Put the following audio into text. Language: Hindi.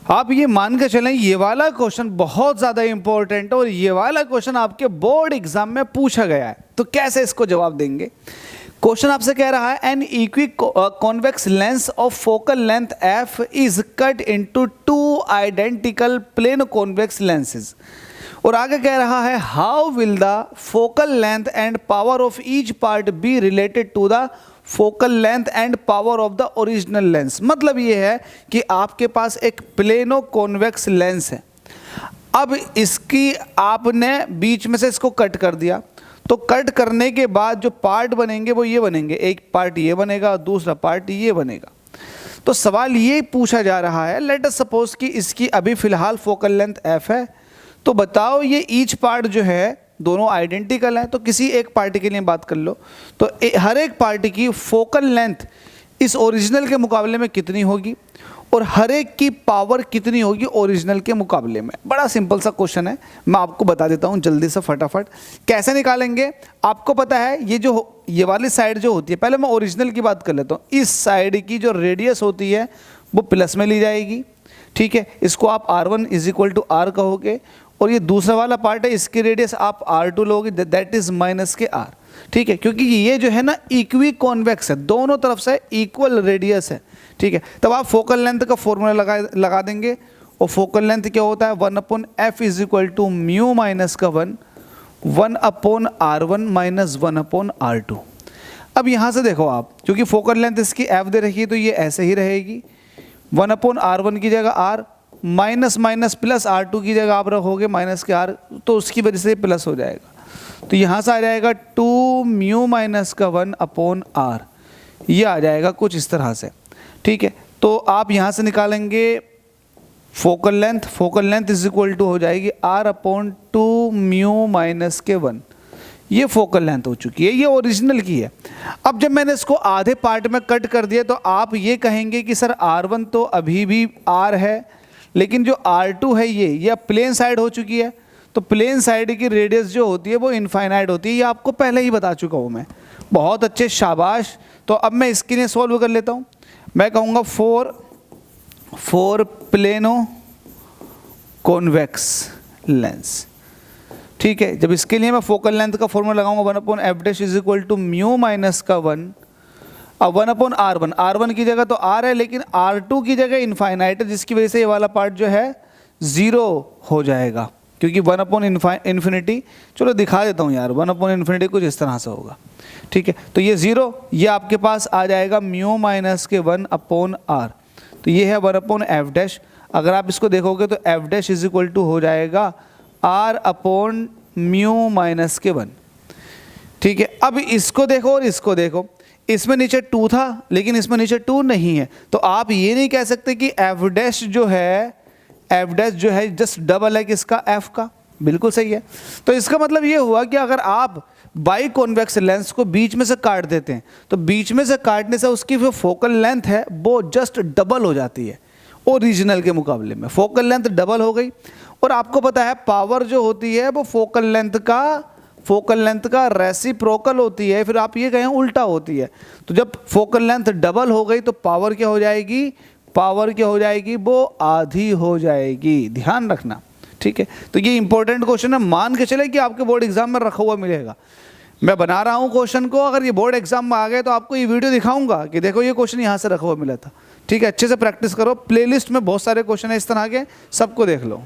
आप ये मान के चलें ये वाला क्वेश्चन बहुत ज़्यादा इंपॉर्टेंट है और ये वाला क्वेश्चन आपके बोर्ड एग्जाम में पूछा गया है। तो कैसे इसको जवाब देंगे? क्वेश्चन आपसे कह रहा है an equiconvex lens of focal length f is cut into two identical plane convex lenses. और आगे कह रहा है how will the focal length and power of each part be related to the focal length and power of the original lens. मतलब ये है कि आपके पास एक प्लेनो कॉन्वेक्स लेंस है, अब इसकी आपने बीच में से इसको कट कर दिया, तो कट करने के बाद जो पार्ट बनेंगे वो ये बनेंगे, एक पार्ट ये बनेगा और दूसरा पार्ट ये बनेगा। तो सवाल ये पूछा जा रहा है, लेट अस सपोज कि इसकी अभी फ़िलहाल फोकल लेंथ एफ है, तो बताओ ये ईच पार्ट जो है दोनों आइडेंटिकल हैं, तो किसी एक पार्टी के लिए बात कर लो, तो हर एक पार्टी की फोकल लेंथ इस ओरिजिनल के मुकाबले में कितनी होगी और हर एक की पावर कितनी होगी ओरिजिनल के मुकाबले में। बड़ा सिंपल सा क्वेश्चन है, मैं आपको बता देता हूँ जल्दी से फटाफट कैसे निकालेंगे। आपको पता है ये वाली साइड जो होती है, पहले मैं ओरिजिनल की बात कर लेता हूँ। इस साइड की जो रेडियस होती है वो प्लस में ली जाएगी, ठीक है, इसको आप R1 is equal to R कहोगे, और ये दूसरा वाला पार्ट है इसकी रेडियस आप R2 लोगे, दैट इज माइनस के R, ठीक है, क्योंकि ये जो है ना इक्वी कॉन्वेक्स है, दोनों तरफ से इक्वल रेडियस है, ठीक है। तब आप फोकल लेंथ का फॉर्मूला लगा देंगे, और फोकल लेंथ क्या होता है 1/f is equal to mu minus का 1/R1 माइनस 1/R2। अब यहाँ से देखो आप, क्योंकि फोकल लेंथ इसकी f दे रखी है तो ये ऐसे ही रहेगी, 1/R1 की जगह R minus minus plus R2 की जगह आप रखोगे माइनस के R, तो उसकी वजह से प्लस हो जाएगा। तो यहाँ से आ जाएगा 2 म्यू माइनस का 1/R, ये आ जाएगा कुछ इस तरह से, ठीक है। तो आप यहाँ से निकालेंगे focal length is equal to हो जाएगी R/2 म्यू माइनस के 1, ये फोकल लेंथ हो चुकी है, ये ओरिजिनल की है। अब जब मैंने इसको आधे पार्ट में कट कर दिया तो आप ये कहेंगे कि सर R1 तो अभी भी R है, लेकिन जो R2 है ये प्लेन साइड हो चुकी है, तो प्लेन साइड की रेडियस जो होती है वो इनफाइनाइट होती है, ये आपको पहले ही बता चुका हूँ मैं। बहुत अच्छे, शाबाश। तो अब मैं इसके लिए सॉल्व कर लेता हूँ। मैं कहूँगा फोर प्लेनो कॉन्वेक्स लेंस, ठीक है। जब इसके लिए मैं फोकल लेंथ का फॉर्मूला लगाऊंगा 1/f' is equal to mu minus का 1, अब 1/R1 की जगह तो R है, लेकिन R2 की जगह इनफाइनाइट है, जिसकी वजह से ये वाला पार्ट जो है 0 हो जाएगा, क्योंकि 1/∞, चलो दिखा देता हूँ यार, 1/∞ कुछ इस तरह से होगा, ठीक है। तो ये 0, ये आपके पास आ जाएगा म्यू माइनस के 1/R, तो ये है 1/f'। अगर आप इसको देखोगे तो f' इज इक्वल टू हो जाएगा R/म्यू माइनस के 1, ठीक है। अब इसको देखो और इसको देखो, इसमें नीचे 2 था लेकिन इसमें नीचे 2 नहीं है, तो आप ये नहीं कह सकते कि f' जो है जस्ट डबल है किसका, f का। बिल्कुल सही है। तो इसका मतलब ये हुआ कि अगर आप बाई कॉन्वेक्स लेंस को बीच में से काट देते हैं तो बीच में से काटने से उसकी जो फोकल लेंथ है वो जस्ट डबल हो जाती है ओरिजिनल के मुकाबले में, फोकल लेंथ डबल हो गई। और आपको पता है पावर जो होती है वो फोकल लेंथ का रेसिप्रोकल होती है, फिर आप ये कहें उल्टा होती है। तो जब फोकल लेंथ डबल हो गई तो पावर क्या हो जाएगी, वो आधी हो जाएगी, ध्यान रखना, ठीक है। तो ये इंपॉर्टेंट क्वेश्चन है, मान के चले कि आपके बोर्ड एग्जाम में रखा हुआ मिलेगा। मैं बना रहा हूँ क्वेश्चन को, अगर ये बोर्ड एग्जाम में आ गए तो आपको ये वीडियो दिखाऊंगा कि देखो ये क्वेश्चन यहाँ से रखा हुआ मिला था, ठीक है। अच्छे से प्रैक्टिस करो, प्लेलिस्ट में बहुत सारे क्वेश्चन है इस तरह के, सबको देख लो।